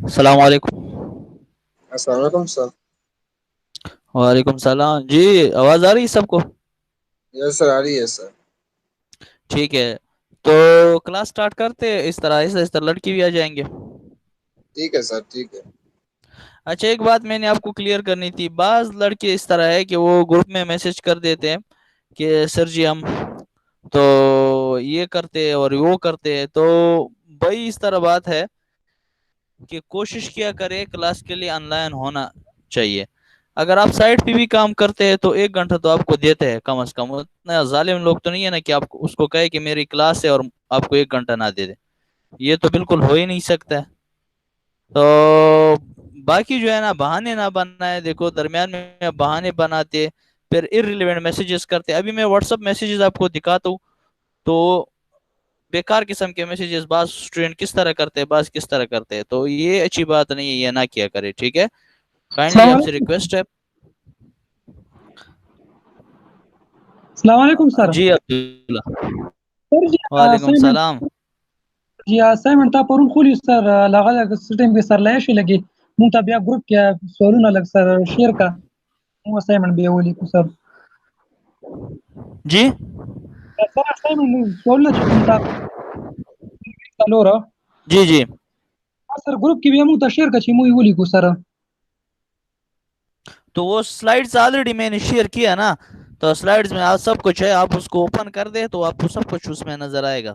السلام علیکم. السلام علیکم سر. وعلیکم السلام جی. آواز آ رہی ہے سب کو؟ یس سر, آ رہی ہے سر. ٹھیک ہے, تو کلاس سٹارٹ کرتے اس طرح لڑکی بھی آ جائیں گے. ٹھیک ہے سر, ٹھیک ہے. اچھا, ایک بات میں نے آپ کو کلیئر کرنی تھی. بعض لڑکے اس طرح ہے کہ وہ گروپ میں میسج کر دیتے ہیں کہ سر جی ہم تو یہ کرتے اور وہ کرتے. تو بھائی اس طرح بات ہے کہ کوشش کیا کرے کلاس کے لیے آن لائن ہونا چاہیے. اگر آپ سائٹ پہ بھی کام کرتے ہیں تو 1 گھنٹہ تو آپ کو دیتے ہیں کم از کم. اتنا ظالم لوگ تو نہیں ہے نا کہ آپ اس کو کہے کہ میری کلاس ہے اور آپ کو 1 گھنٹہ نہ دے دے. یہ تو بالکل ہو ہی نہیں سکتا. تو باقی جو ہے نا, بہانے نہ بننا ہے. دیکھو درمیان میں بہانے بناتے پھر ارریلیونٹ میسیجز کرتے. ابھی میں واٹس اپ میسیجز آپ کو دکھاتا ہوں تو بیکار قسم کے میسیجز بعض اسٹوڈنٹ کس طرح کرتے ہیں, بعض کس طرح کرتے ہیں. تو یہ اچھی بات نہیں ہے, یہ نہ کیا کرے. ٹھیک ہے, کائنڈلی السلام آپ سے علیکم. ریکویسٹ ہے. السلام علیکم سر. جی عبداللہ. سر جی وعلیکم اسائنمنٹ السلام. جی اسائنمنٹ تا پرون خولي سر لاغه سټیم کې سر لای شي لګي مونږ ته بیا ګروپ کې سوالونه لګ سر شیر کا مو اسائنمنٹ به ولي کو سر جی سر اسائنمنٹ سوالونه چې کوم تا څلور جی جی. سر ګروپ کې بیا مونږ ته شیر کا چې مو ولي کو سر. تو وہ سلائڈز آلریڈی میں نے شیئر کیا نا, تو سلائڈز میں آپ سب کچھ ہے. آپ اس کو اوپن کر دیں تو آپ کو سب کچھ اس میں نظر آئے گا.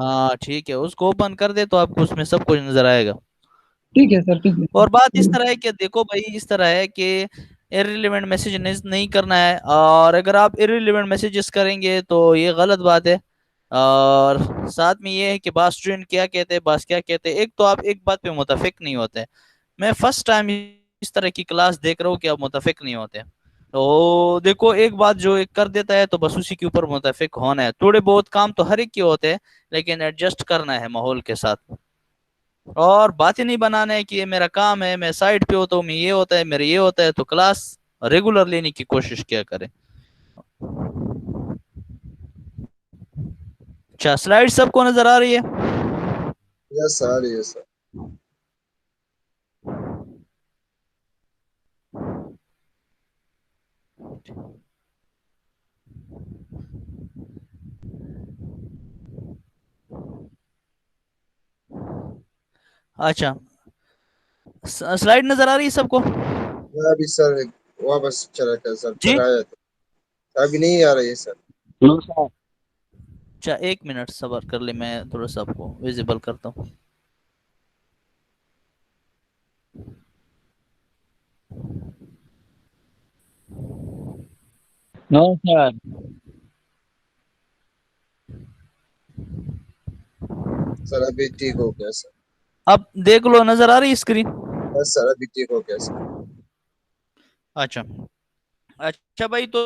ہاں ٹھیک ہے, اس کو اوپن کر دے تو آپ کو اس میں سب کچھ نظر آئے گا. ٹھیک ہے سر, ٹھیک ہے اور بات اس سر. طرح ہے کہ دیکھو بھائی, اس طرح ہے کہ ارریلیونٹ میسج نہیں کرنا ہے. اور اگر آپ ارریلیونٹ میسیجز کریں گے تو یہ غلط بات ہے. اور ساتھ میں یہ ہے کہ بعض اسٹوڈنٹ کیا کہتے ہیں, بعض کیا کہتے ہیں. ایک تو آپ ایک بات پہ متفق نہیں ہوتے. میں فرسٹ ٹائم اس طرح کی کلاس دیکھ رہا ہوں کہ آپ متفق نہیں ہوتے. تو دیکھو, ایک بات جو ایک کر دیتا ہے تو بس اسی کے اوپر متفق ہونا ہے. تھوڑے بہت کام تو ہر ایک کے ہوتے ہیں, لیکن ایڈجسٹ کرنا ہے ماحول کے ساتھ. اور باتیں نہیں بنانا ہے کہ یہ میرا کام ہے, میں سائٹ پہ ہوتا ہوں, میں یہ ہوتا ہے, میرا یہ ہوتا ہے. تو کلاس ریگولر لینے کی کوشش کیا کریں. اچھا, سلائڈ سب کو نظر آ رہی ہے؟ یس سر, آ رہی ہے سر. اچھا, سلائڈ نظر آ رہی ہے سب کو؟ ابھی سر واپس چلا تھا سر, جی پھر آیا تھا. ابھی نہیں آ رہی ہے سر. اچھا, 1 منٹ صبر کر لیں, میں تھوڑا سا آپ کو ویزیبل کرتا ہوں. نو سر. سر ابھی ٹھیک ہو گیا سر. اب دیکھ لو, نظر آ رہی اسکرین؟ یس سر, ابھی ٹھیک ہو گیا سر. اچھا اچھا بھائی, تو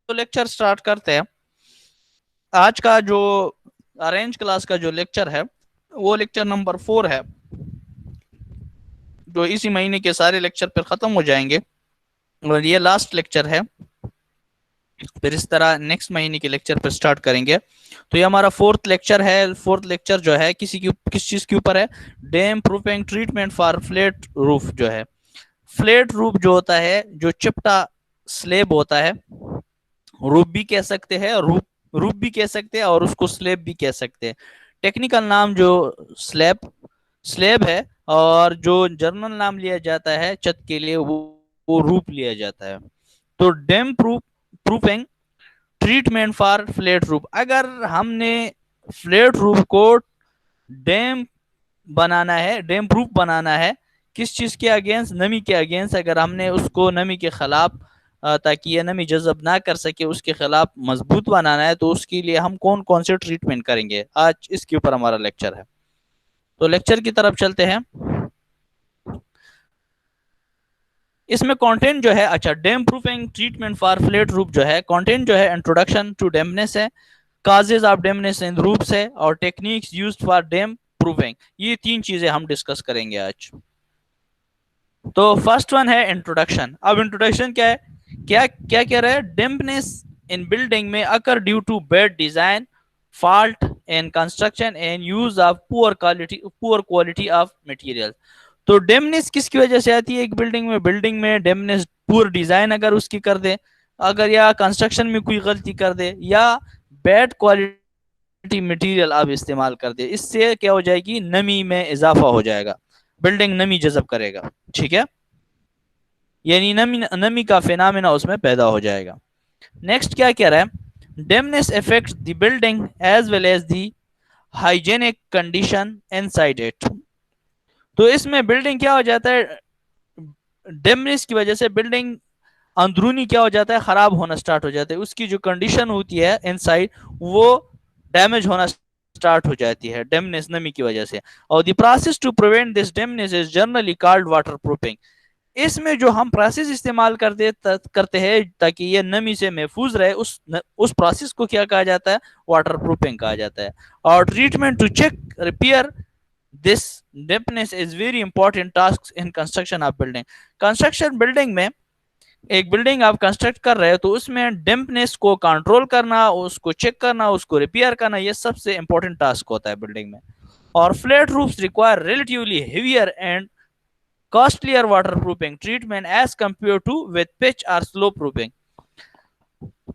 لیکچر سٹارٹ کرتے ہیں. آج کا جو ارینج کلاس کا جو لیکچر ہے وہ لیکچر نمبر 4 ہے, جو اسی مہینے کے سارے لیکچر پھر ختم ہو جائیں گے اور یہ لاسٹ لیکچر ہے. پھر اس طرح نیکسٹ مہینے کے لیکچر پہ سٹارٹ کریں گے. تو یہ ہمارا 4تھ لیکچر ہے. 4تھ لیکچر جو ہے کس چیز کے اوپر ہے؟ Damp proofing treatment for flat roof. جو ہے فلیٹ روف جو ہوتا ہے, جو چپٹا سلیب ہوتا ہے, روف بھی کہہ سکتے ہیں, روف بھی کہہ سکتے ہیں, اور اس کو سلیب بھی کہہ سکتے ہیں. ٹیکنیکل نام جو سلیب ہے, اور جو جرنل نام لیا جاتا ہے چھت کے لیے وہ روف لیا جاتا ہے. تو damp proofing treatment for flat roof. اگر ہم نے فلیٹ روف کو ڈیم بنانا ہے, ڈیم پروف بنانا ہے, کس چیز کے اگینسٹ؟ نمی کے اگینسٹ. اگر ہم نے اس کو نمی کے خلاف, تاکہ یہ نمی جذب نہ کر سکے, اس کے خلاف مضبوط بنانا ہے, تو اس کے لیے ہم کون کون سے ٹریٹمنٹ کریں گے, آج اس کے اوپر ہمارا لیکچر ہے. تو لیکچر کی طرف چلتے ہیں. اس میں کانٹینٹ جو ہے, اچھا, damp proofing treatment for flat roof جو ہے, کانٹینٹ جو ہے انٹروڈکشن ٹو ڈیمنس ہے, causes of dampness in roofs ہے, اور techniques used for damp proofing. یہ 3 چیزیں ہم ڈسکس کریں گے آج. تو فرسٹ ون ہے انٹروڈکشن. اب انٹروڈکشن کیا ہے, کیا کہہ رہا ہے؟ ڈیمپنس ان بلڈنگ میں occur due to bad design, fault in construction and use of poor quality of materials. تو ڈیمنس کس کی وجہ سے آتی ہے ایک بلڈنگ میں ڈیمنس پور ڈیزائن اگر اس کی کر دے, اگر یا کنسٹرکشن میں کوئی غلطی کر دے, یا بیڈ کوالٹی مٹیریل آپ استعمال کر دے, اس سے کیا ہو جائے گی, نمی میں اضافہ ہو جائے گا, بلڈنگ نمی جذب کرے گا, ٹھیک ہے, یعنی نمی کا فینامنا اس میں پیدا ہو جائے گا. نیکسٹ کیا کہہ رہا ہے, dampness affects the building as well as the hygienic condition inside it. تو اس میں بلڈنگ کیا ہو جاتا ہے, ڈیمنس کی وجہ سے بلڈنگ اندرونی کیا ہو جاتا ہے, خراب ہونا سٹارٹ ہو جاتا ہے, اس کی جو کنڈیشن ہوتی ہے انسائڈ وہ ڈیمیج ہونا سٹارٹ ہو جاتی ہے ڈیمنس نمی کی وجہ سے. اور the process to prevent this dampness is generally called water proofing. اس میں جو ہم پروسیس استعمال کرتے ہیں تاکہ یہ نمی سے محفوظ رہے, اس پروسیس کو کیا کہا جاتا ہے, واٹر پروفنگ کہا جاتا ہے. اور treatment to check repair this dampness is very important task in construction of building. Construction building میں ایک بلڈنگ آپ کنسٹرکٹ کر رہے ہو تو اس میں ڈیمپنس کو کنٹرول کرنا, اس کو چیک کرنا, اس کو ریپیئر کرنا, یہ سب سے امپورٹنٹ ٹاسک ہوتا ہے بلڈنگ میں. اور flat roofs require relatively ہیویئر and costlier waterproofing treatment as compared to with pitch or slope proofing.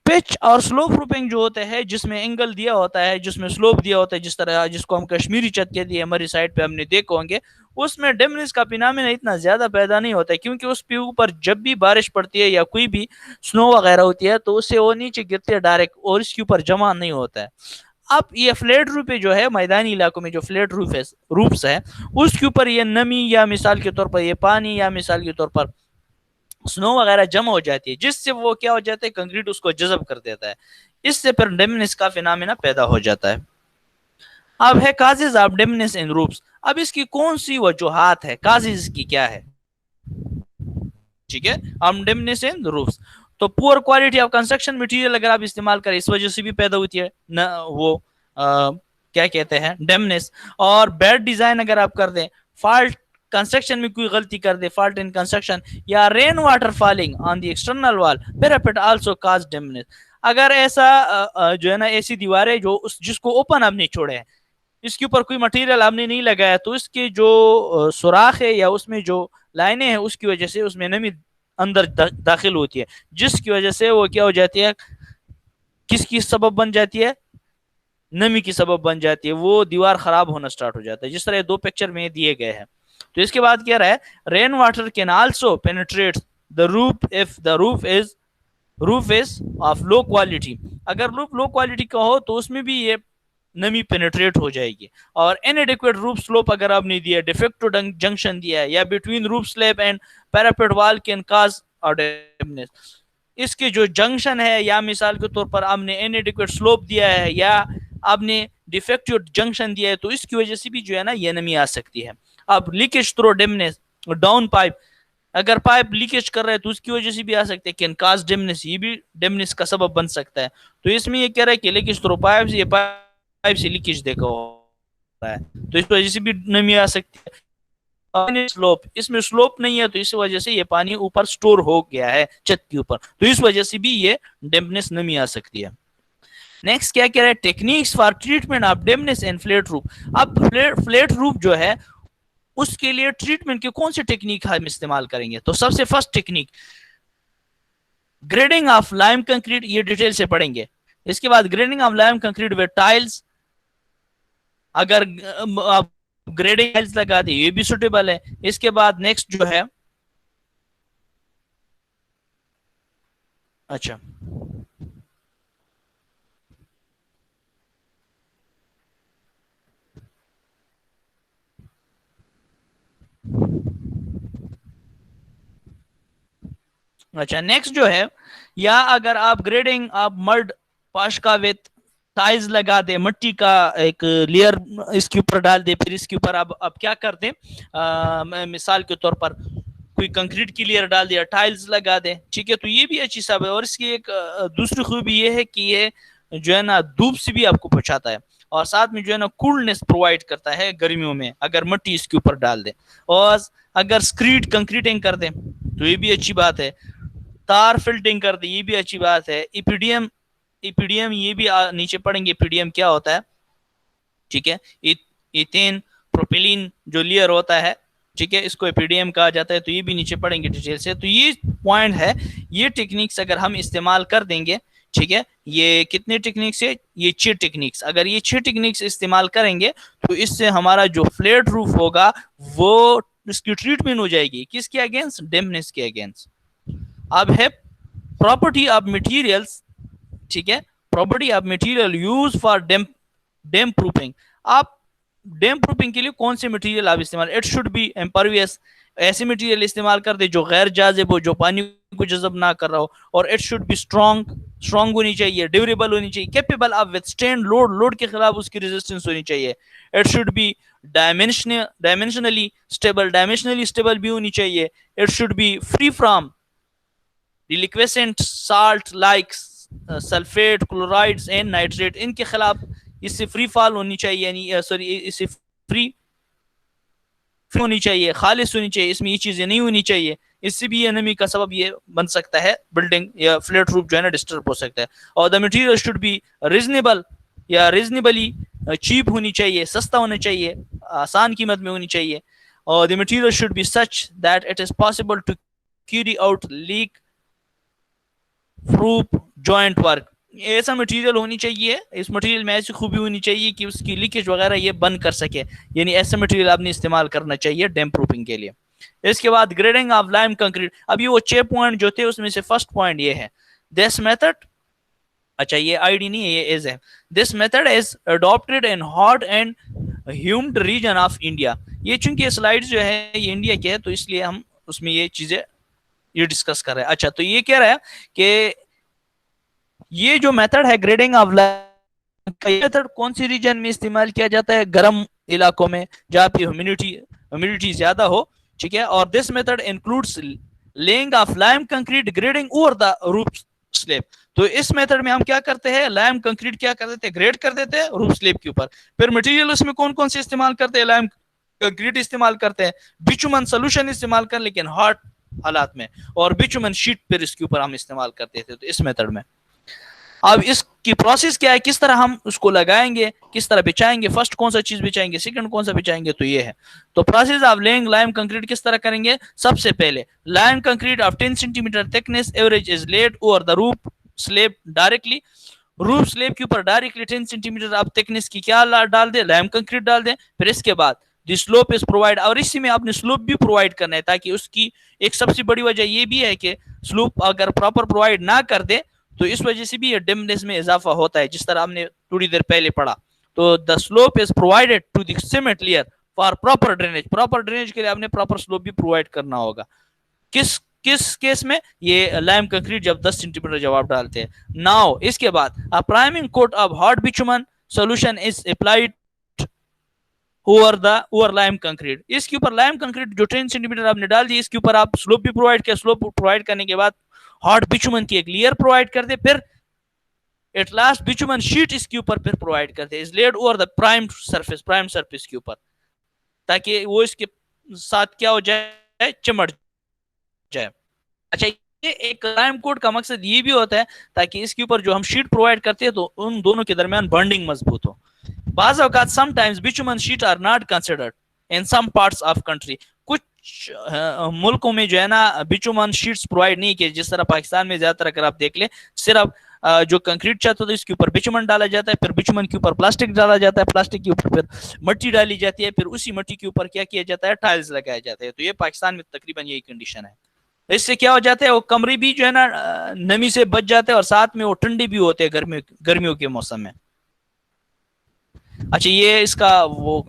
Pitch اور سلوپ پروفنگ جو ہوتا ہے جس میں اینگل دیا ہوتا ہے, جس میں سلوپ دیا ہوتا ہے, جس طرح جس کو ہم کشمیری چھت کہتے ہیں, ہماری سائڈ پہ ہم نے دیکھو ہوں گے, اس میں ڈیمنس کا فینامنا اتنا زیادہ پیدا نہیں ہوتا ہے, کیونکہ اس پہ اوپر جب بھی بارش پڑتی ہے یا کوئی بھی سنو وغیرہ ہوتی ہے تو اس سے وہ نیچے گرتے ہیں ڈائریکٹ, اور اس کے اوپر جمع نہیں ہوتا ہے. اب یہ فلیٹ روف پہ جو ہے میدانی علاقوں میں جو فلیٹ روفس ہے اس کے اوپر یہ نمی یا مثال کے طور پر یہ پانی یا مثال کے طور پر سنو وغیرہ جمع ہو جاتی ہے, جس سے وہ کیا ہو جاتا ہے, کنکریٹ اس کو جذب کر دیتا ہے, اس سے پھر ڈیمنس کا فینامنا پیدا ہو جاتا ہے. اب ہے causes of dampness in roofs. اب اس کی کون سی وجوہات ہے, کازز کی کیا ہے, ٹھیک ہے, ہم ڈیمنس ان روفس. تو poor quality of construction material اگر آپ استعمال کریں اس وجہ سے بھی پیدا ہوتی ہے وہ کیا کہتے ہیں ڈیمنس. اور بیڈ ڈیزائن اگر آپ کر دیں, فالٹ کنسٹرکشن میں کوئی غلطی کر دے, فالٹ ان کنسٹرکشن, یا rain water falling on the external wall parapet also cause dampness. اگر ایسا جو ہے نا ایسی دیواریں جو جس کو اوپن آپ نے چھوڑے ہیں, اس کے اوپر کوئی مٹیریل آپ نے نہیں لگایا, تو اس کے جو سوراخ ہے یا اس میں جو لائنیں ہیں اس کی وجہ سے اس میں نمی اندر داخل ہوتی ہے, جس کی وجہ سے وہ کیا ہو جاتی ہے, کس کی سبب بن جاتی ہے, نمی کی سبب بن جاتی ہے, وہ دیوار خراب ہونا سٹارٹ ہو جاتا ہے, جس طرح دو پکچر میں دیے گئے ہیں. تو اس کے بعد کیا رہا ہے, rain water can also penetrate the roof if the roof is of low quality. اگر روف لو کوالٹی کا ہو تو اس میں بھی یہ نمی پینیٹریٹ ہو جائے گی. اور inadequate roof slope اگر آپ نے دیا, defective junction دیا ہے, یا between roof slab and parapet wall can cause dampness. اس کے جو جنکشن ہے یا مثال کے طور پر آپ نے inadequate slope دیا ہے یا آپ نے defective junction دیا ہے, تو اس کی وجہ سے بھی جو ہے نا یہ نمی آ سکتی ہے. اب لیکیج تھرو ڈیمنس, ڈاؤن پائپ, اگر پائپ لیکیج کر رہا ہے تو اس کی وجہ سے بھی آ سکتے ہیں, کین کاز ڈیمنس, یہ بھی ڈیمنس کا سبب بن سکتا ہے. تو اس میں یہ کہہ رہا ہے کہ لیکیج تھرو پائپ سے, یہ پائپ سے لیکیج دیکھا ہوتا ہے, تو اس وجہ سے بھی نمی آ سکتی ہے. سلوپ, اس میں سلوپ نہیں ہے تو اس وجہ سے یہ پانی اوپر سٹور ہو گیا ہے چھت کے اوپر, تو اس وجہ سے بھی یہ ڈیمنس نمی آ سکتی ہے. نیکسٹ کیا کہہ رہا ہے, techniques for treatment of dampness in flat roof. اب فلیٹ روف جو ہے اس کے لیے ٹریٹمنٹ کے کون سے ٹیکنیک ہم استعمال کریں گے, تو سب سے first technique grading of lime concrete, یہ ڈیٹیل سے پڑھیں گے. اس کے بعد grading of lime concrete with tiles, اگر آپ گریڈنگ ٹائلز لگا دیں یہ بھی سوٹیبل ہے. اس کے بعد نیکسٹ جو ہے, اچھا اچھا نیکسٹ جو ہے, یا اگر آپ گریڈنگ آپ مڈ پاشکا وتھ ٹائلز لگا دے, مٹی کا ایک لیئر اس کے اوپر ڈال دے, پھر اس کے اوپر آپ کیا کر دیں, مثال کے طور پر کوئی کنکریٹ کی لیئر ڈال دیا, ٹائلز لگا دے, ٹھیک ہے, تو یہ بھی اچھی سب ہے. اور اس کی ایک دوسری خوبی یہ ہے کہ یہ جو ہے نا دھوپ سے بھی آپ کو بچاتا ہے, اور ساتھ میں جو ہے نا کولنس پرووائڈ کرتا ہے گرمیوں میں اگر مٹی اس کے اوپر ڈال دیں. اور اگر سکریٹ کنکریٹنگ کر دیں تو یہ بھی اچھی بات ہے. تار فلٹنگ کر دیں یہ بھی اچھی بات ہے. ایپیڈیم یہ بھی نیچے پڑھیں گے, ایپیڈیم کیا ہوتا ہے, ٹھیک ہے. ایتھین پروپیلین جو لیئر ہوتا ہے, ٹھیک ہے, اس کو ایپیڈیم کہا جاتا ہے. تو یہ بھی نیچے پڑھیں گے ڈیٹیل سے. تو یہ پوائنٹ ہے, یہ ٹیکنیکس اگر ہم استعمال کر دیں گے, ٹھیک ہے, یہ کتنے ٹیکنیکس ہے, یہ 6 ٹیکنیکس. اگر یہ 6 ٹیکنیکس استعمال کریں گے تو اس سے ہمارا جو فلیٹ روف ہوگا وہ اس کی ٹریٹمنٹ ہو جائے گی کس کے اگینسٹ, ڈیمپنس کے اگینسٹ. اب ہے پراپرٹی آف مٹیریلس, ٹھیک ہے, property of material use for damp proofing. آپ ڈیمپ پروفنگ کے لیے کون سے مٹیریل آپ استعمال, اٹ شوڈ بی امپرویس, ایسے مٹیریل استعمال کر دے جو غیر جاذب ہو, جو پانی کو جذب نہ کر رہا ہو, اور اٹ شوڈ بی اسٹرانگ ہونی چاہیے, ڈیوریبل ہونی چاہیے, کیپیبل آف وithstand لوڈ کے خلاف اس کی ریزسٹنس ہونی چاہیے. It should be dimensionally stable بھی ہونی چاہیے. It should be free from deliquescent salt like sulphate, chlorides and nitrate. ان کے خلاف اس سے فری فال ہونی چاہیے, یعنی سوری اس سے فری ہونی چاہیے, خالص ہونی چاہیے, اس میں یہ چیزیں نہیں ہونی چاہیے. اس سے بھی یہ نمی کا سبب یہ بن سکتا ہے, بلڈنگ یا فلیٹ روف جو ہے نا ڈسٹرب ہو سکتا ہے. اور the material should be reasonable یا ریزنیبلی چیپ ہونی چاہیے, سستا ہونا چاہیے, آسان قیمت میں ہونی چاہیے. اور the material should be such that it is possible to carry out leak proof joint work. ایسا مٹیریل ہونی چاہیے, اس مٹیریل میں ایسی خوبی ہونی چاہیے کہ اس کی لیکیج وغیرہ یہ بند کر سکے, یعنی ایسا مٹیریل آپ نے استعمال کرنا چاہیے ڈیمپ پروفنگ کے لیے. اس کے بعد گریڈنگ آف لائم کنکریٹ. اب یہ وہ 6 پوائنٹ جو تھے اس میں سے فرسٹ پوائنٹ یہ ہے, دس میتھڈ, اچھا یہ آئی ڈی نہیں ہے, یہ از ہے. This method is adopted in hot and humid region of India. یہ چونکہ سلائڈ جو ہے یہ انڈیا کے ہے تو اس لیے ہم اس میں یہ چیزیں یہ ڈسکس کر رہے ہیں. اچھا تو یہ کہہ رہا ہے کہ یہ جو میتھڈ ہے گریڈنگ آف لائم کا, یہ میتھڈ کون سی ریجن میں استعمال کیا جاتا ہے, گرم علاقوں میں جہاں پہ ہیومیڈیٹی زیادہ ہو, ٹھیک ہے. اور this method includes laying of lime concrete grading over the roof slab. تو اس میتھڈ میں ہم کیا کرتے ہیں, لائم کنکریٹ کیا کر دیتے ہیں, گریڈ کر دیتے ہیں روف سلیب کے اوپر. پھر مٹیریل اس میں کون کون سے استعمال کرتے ہیں, لائم کنکریٹ استعمال کرتے ہیں, بچومن سولوشن استعمال کر لیکن ہارڈ حالات میں, اور بچومن شیٹ پھر اس کے اوپر ہم استعمال کرتے تھے. تو اس میتھڈ میں اب اس کی پروسیس کیا ہے, کس طرح ہم اس کو لگائیں گے, کس طرح بچائیں گے, فرسٹ کون سا چیز بچائیں گے, سیکنڈ کون سا بچائیں گے, تو یہ ہے. تو process of laying lime concrete کس طرح کریں گے. سب سے پہلے lime concrete of 10 centi thickness average is laid over the roof slab directly. Roof slab کے اوپر ڈائریکٹلی 10 سینٹی آپ تھکنیس کی کیا ڈال دیں, لائم کنکریٹ ڈال دیں. پھر اس کے بعد دی سلوپ از پرووائڈ, اور اسی میں آپ نے سلوپ بھی پرووائڈ کرنا ہے, تاکہ اس کی ایک سب سے بڑی وجہ یہ بھی ہے کہ سلوپ اگر پراپر پرووائڈ نہ کر دے تو اس وجہ سے بھی یہ ڈیمپنس میں اضافہ ہوتا ہے, جس طرح ہم نے تھوڑی دیر پہلے پڑھا. تو the slope is provided to the cement layer for proper drainage. Proper drainage کے لیے آپ نے پراپر سلوپ بھی پرووائڈ کرنا ہوگا. کس کیس میں, یہ لائم کنکریٹ جب 10 سینٹی جب آپ ڈالتے ہیں. ناؤ اس کے بعد priming coat of hard bitumen solution is applied over lime concrete. اس کے اوپر لائم کنکریٹ جو 10 سینٹی آپ نے ڈال دی, اس کے اوپر آپ سلوپ بھی پرووائڈ کیا. سلوپ پرووائڈ کرنے کے بعد ہارڈ بچومن کی ایک لیئر پرووائڈ کر دے, پھر ایٹ لاسٹ بچومن شیٹ اس کے اوپر پھر پرووائڈ کرتے, is laid over the prime surface کے اوپر, تاکہ وہ اس کے ساتھ کیا ہو جائے, چمٹ جائے. اچھا یہ ایک لائم کوٹ کا مقصد یہ بھی ہوتا ہے تاکہ اس کے اوپر جو ہم شیٹ پرووائڈ کرتے ہیں تو ان دونوں کے درمیان بانڈنگ مضبوط ہو. بعض اوقات some times bitumen sheet are not considered in some parts of country. کچھ ملکوں میں جو ہے نا بچومن شیٹس پرووائڈ نہیں کیے, جس طرح پاکستان میں زیادہ تر اگر آپ دیکھ لیں صرف جو کنکریٹ چاہتا ہے اس کے اوپر بچومن ڈالا جاتا ہے, پھر بچومن کے اوپر پلاسٹک ڈالا جاتا ہے, پلاسٹک کے اوپر پھر مٹی ڈالی جاتی ہے, پھر اسی مٹی کے اوپر کیا کیا جاتا ہے, ٹائلز لگائے جاتے ہیں. تو یہ پاکستان میں تقریباً یہی کنڈیشن ہے. اس سے کیا ہو جاتا ہے, وہ کمرے بھی جو ہے نا نمی سے بچ جاتے ہیں, اور ساتھ میں وہ ٹھنڈے بھی ہوتے ہیں گرمیوں کے موسم میں. اچھا یہ اس کا وہ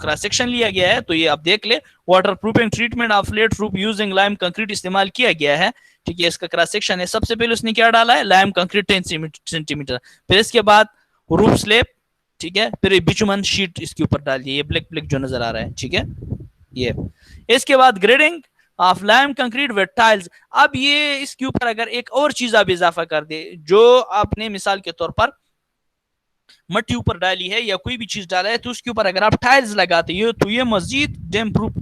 کراس سیکشن لیا گیا ہے, تو یہ آپ دیکھ لیں. Water proofing treatment of flat roof using lime concrete استعمال کیا گیا ہے, ٹھیک ہے. اس کا کراس سیکشن ہے. سب سے پہلے اس نے کیا ڈالا ہے, لائم کنکریٹ 10 سینٹی, پھر اس کے بعد روف سلیب, ٹھیک ہے, پھر بچومن شیٹ اس کے اوپر ڈال دی, یہ بلیک جو نظر آ رہا ہے, ٹھیک ہے. یہ اس کے بعد grading of lime concrete with tiles. اب یہ اس کے اوپر اگر ایک اور چیز آپ اضافہ کر دے, جو آپ نے مثال کے طور پر مٹی اوپر ڈالی ہے یا کوئی بھی چیز ڈالا ہے, تو اس کے اوپر اگر آپ ٹائلز لگاتے ہیں تو یہ مزید ڈیمپ پروف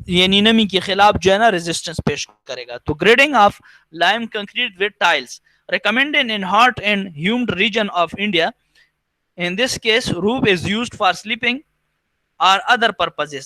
یعنی نمی کے خلاف جو ہے نا ریزسٹنس پیش کرے گا. تو grading of lime concrete with tiles recommended in hot and humid region of India In this case roof is used for sleeping or other purposes.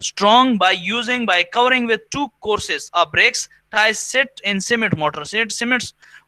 strong by covering with two courses of brakes ties set in cement mortar. Cement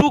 two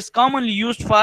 is commonly used for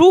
2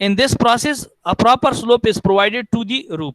In this process, a proper slope is provided to the roof.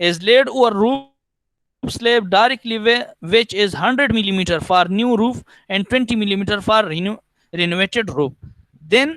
is laid over roof slab directly which is 100 millimeter for new roof and 20 millimeter for renovated roof. Then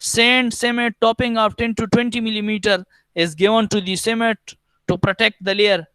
sand, cement topping of 10 to 20 millimeter is given to the cement to protect the layer,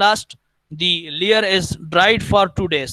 last the layer is dried for 2 days.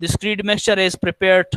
discrete mixture is prepared.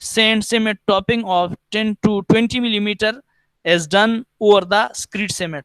sand cement topping of 10 to 20 millimeter is done over the screed cement.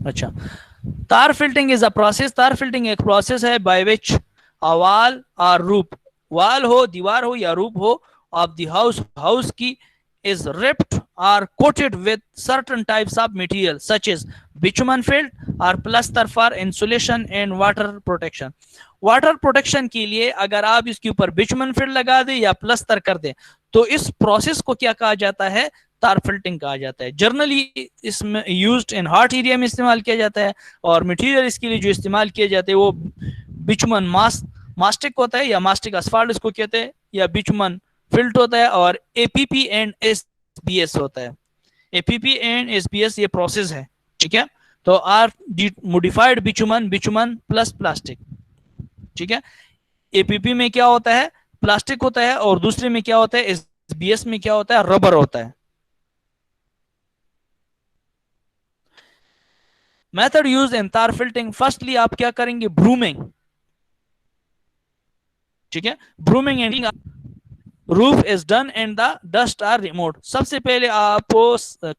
اچھا, tar filtering is a process. tar filtering ایک process ہے by which a wall or roof, wall ہو, دیوار ہو یا روپ ہو, of the house کی is ripped or coated with certain types of material such as bitumen filled or plaster for insulation and water protection. Water protection کے لیے اگر آپ اس کے اوپر بچمن فل لگا دیں یا پلستر کر دیں تو اس پروسیس کو کیا کہا جاتا ہے؟ تار فلٹنگ کہا جاتا ہے. جرنلی اس میں یوزڈ ان ہاٹ ایریا میں استعمال کیا جاتا ہے, اور مٹیریل اس کے لیے جو استعمال کیے جاتے ہیں وہ بچمن ماسٹک ہوتا ہے یا ماسٹک اسفالٹ اس کو کہتے ہیں, یا بچمن فلٹ ہوتا ہے, اور اے پی پی اینڈ ایس بی ایس ہوتا ہے. اے پی پی اینڈ ایس بی ایس یہ پروسیس ہے, ٹھیک ہے. تو are modified Bachmann plus plastic, ٹھیک ہے. اے پی پی میں کیا ہوتا ہے؟ پلاسٹک ہوتا ہے, اور دوسرے میں کیا ہوتا ہے؟ ایس بی ایس میں کیا ہوتا ہے؟ ربر ہوتا ہے. میتھڈ یوز ان تار فلٹنگ, فرسٹلی آپ کیا کریں گے؟ برومنگ, ٹھیک ہے. Brooming and roof is done and the dust are removed. سب سے پہلے آپ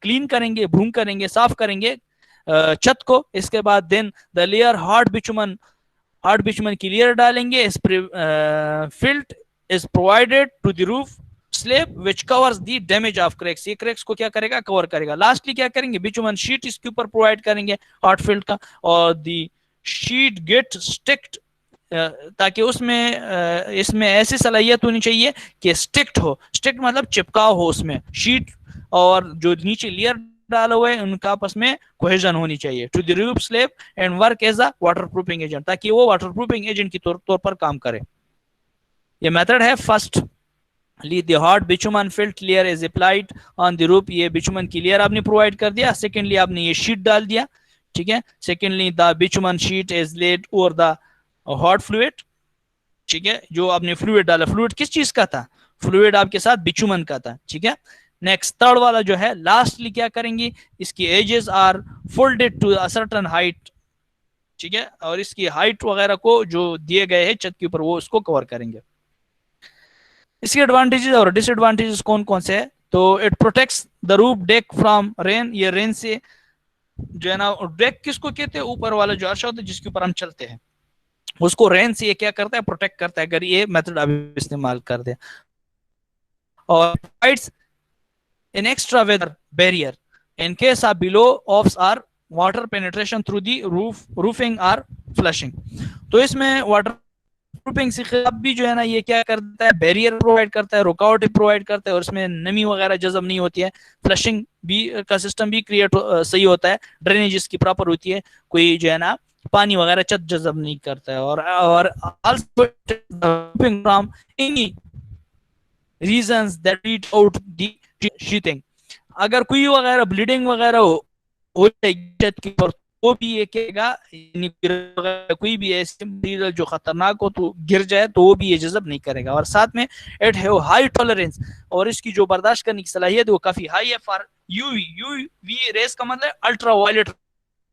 کلین کریں گے, بروم کریں گے, صاف کریں گے چھت کو. اس کے بعد دین دا لیئر ہارڈ بچمن کی لیئر ڈالیں گے. Felt is provided to the roof slab which covers the damage of cracks. یہ کریکس کو کیا کرے گا؟ کور کرے گا. لاسٹلی کیا کریں گے؟ بچمن شیٹ اس کے اوپر پرووائڈ کریں گے ہارڈ فلٹ کا, اور دی شیٹ گیٹ سٹکڈ, تاکہ اس میں ایسی صلاحیت ہونی چاہیے کہ سٹکڈ ہو. سٹکڈ مطلب چپکاؤ ہو اس میں, شیٹ اور جو نیچے لیئر ڈالا ہوا ہے ان کا آپس میں کوہیژن ہونی چاہیے. To the roof slab and work as a water proofing agent, تاکہ وہ واٹر پروفنگ ایجنٹ کی طور پر کام کرے. یہ میتھڈ ہے. First the hard bitumen felt layer is applied on the roof. یہ بچمن کی لیئر آپ نے پرووائڈ کر دیا. سیکنڈلی آپ نے یہ شیٹ ڈال دیا, ٹھیک ہے. Secondly the bitumen sheet is laid over the hot fluid, ٹھیک ہے. جو آپ نے فلوئڈ ڈالا, فلوئڈ کس چیز کا تھا؟ فلوئڈ آپ کے ساتھ بچمن کا تھا, ٹھیک ہے. نیکسٹ تھرڈ والا جو ہے, لاسٹلی کیا کریں گے؟ اس کی edges are folded to a certain height, ٹھیک ہے. اور اس کی ہائٹ وغیرہ کو جو دیے گئے ہیں چھت کے اوپر وہ اس کو کور کریں گے. اس کے ایڈوانٹیجز اور ڈس ایڈوانٹیجز کون کون سے ہیں؟ تو it protects the roof deck from rain. یہ رین سے جو ہے نا, ڈیک کس کو کہتے ہیں؟ اوپر والا جو عرصہ ہوتا ہے جس کے اوپر ہم چلتے ہیں, اس کو رین سے یہ کیا کرتا ہے؟ پروٹیکٹ کرتا ہے, اگر یہ میتھڈ آپ استعمال کر دیں. اور an extra weather barrier in case of below offs or water penetration through the roofing or flushing. تو اس میں واٹر پروفنگ سے خلاف بھی جو ہے نا یہ کیا کرتا ہے؟ بیریئر پرووائڈ کرتا ہے, رکاوٹ پرووائڈ کرتا ہے, اور اس میں نمی وغیرہ جذب نہیں ہوتی ہے. فلشنگ بھی کا سسٹم بھی کریٹ صحیح ہوتا ہے, ڈرینیج اس کی پراپر ہوتی ہے, کوئی جو ہے نا پانی وغیرہ چت جذب نہیں کرتا ہے. اور also from any reasons that lead out the sheathing. اگر کوئی وغیرہ بلیڈنگ وغیرہ ہو جائے چھت کے اوپر وہ بھی یہ کہے گا, کوئی بھی ایسے مٹیریل جو خطرناک ہو تو گر جائے تو وہ بھی یہ جذب نہیں کرے گا. اور ساتھ میں اٹ ہیو ہائی ٹالرنس, اور اس کی جو برداشت کرنے کی صلاحیت ہے وہ کافی ہائی ہے. فار یو وی ریز کا مطلب الٹرا وائلٹ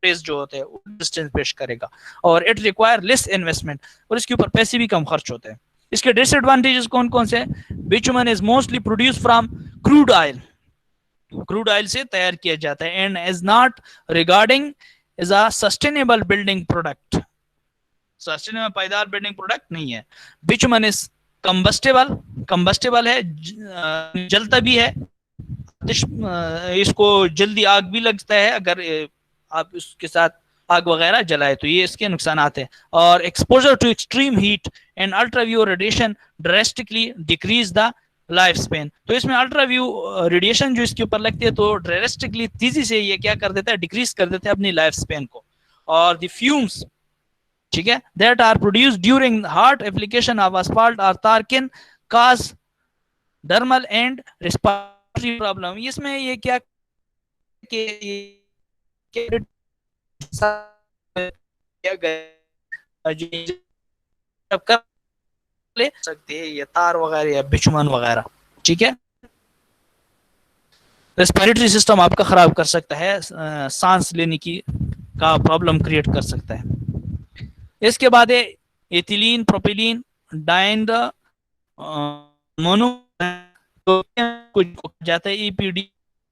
ریز جو ہوتے ہیں وہ ڈسٹینس پیش کرے گا, اور اٹ ریکوائر لیس انویسٹمنٹ, اور اس کے اوپر پیسے بھی کم خرچ ہوتے ہیں. اس کے ڈس ایڈوانٹیجز کون کون سے؟ Bitumen is mostly produce from crude oil, crude oil سے تیار کیا جاتا ہے, and is not regarding is a sustainable building product, sustainable پائیدار بلڈنگ پروڈکٹ نہیں ہے. بچمن از کمبسٹیبل ہے, جلتا بھی ہے, اس کو جلدی آگ بھی لگتا ہے اگر آپ اس کے ساتھ آگ وغیرہ جلائے, تو یہ اس کے نقصانات ہیں. اور exposure to extreme heat and ultra ویو radiation drastically decrease the life span. تو اس میں الٹرا ویو ریڈیشن جو اس کے اوپر لگتی ہے تو ڈریسٹکلی تیزی سے یہ کیا کر دیتا ہے؟ ڈیکریز کر دیتا ہے اپنی لائف سپین کو. اور دی فیومس, ٹھیک ہے, that are produce during hot application of asphalt اور tar can cause dermal and respiratory problem. اس میں یہ کیا لے سکتے ہیں یہ تار وغیرہ یا بچمن وغیرہ, ٹھیک ہے. ریسپیریٹری سسٹم آپ کا خراب کر سکتا ہے, سانس لینے کی کا پرابلم کریٹ کر سکتا ہے. اس کے بعد ایتھیلین پروپیلین ڈائنڈ مونو جاتا ہے E P D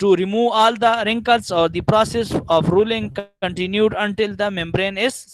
to remove all the wrinkles, or the process of rolling continued until the membrane is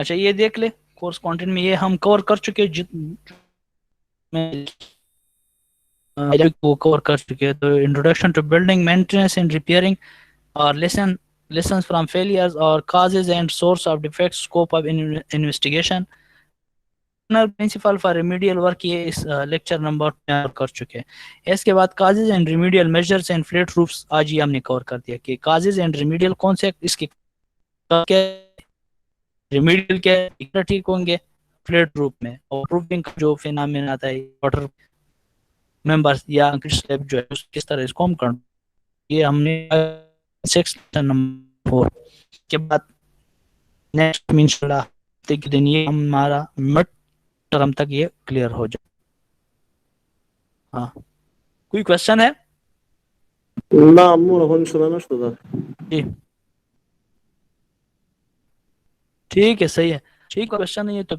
اچھا یہ دیکھ لے کورس کنٹینٹ میں یہ ہم کور کر چکے وہ کور کر چکے. تو introduction to building maintenance and repairing اور lessons from failures or causes and source of defects, scope of investigation, principle for remedial work یہ اس لیکچر نمبر کر چکے ہیں. اس کے بعد causes and remedial measures and flat roofs آج ہی ہم نے کور کر دیا کہ کازز اینڈ ریمیڈیل کون سے اس کے ریمیڈیل کے ٹھیک ہوں گے فلیٹ روف میں, اور پروفنگ جو فینامین آتا ہے واٹر ممبرز یا سلیب جو ہے کس طرح اس کو ہم کرنا, یہ ہم نے سیکشن نمبر 4 کے بعد نیکسٹ انشاءاللہ کے دن یہ ہمارا مڈ ٹرم تک یہ کلیئر ہو جائے. ہاں کوئی کوشچن ہے؟ لا مو هون شو نشته. جی ٹھیک ہے صحیح ہے, ٹھیک ہے کوشچن نہیں ہے تو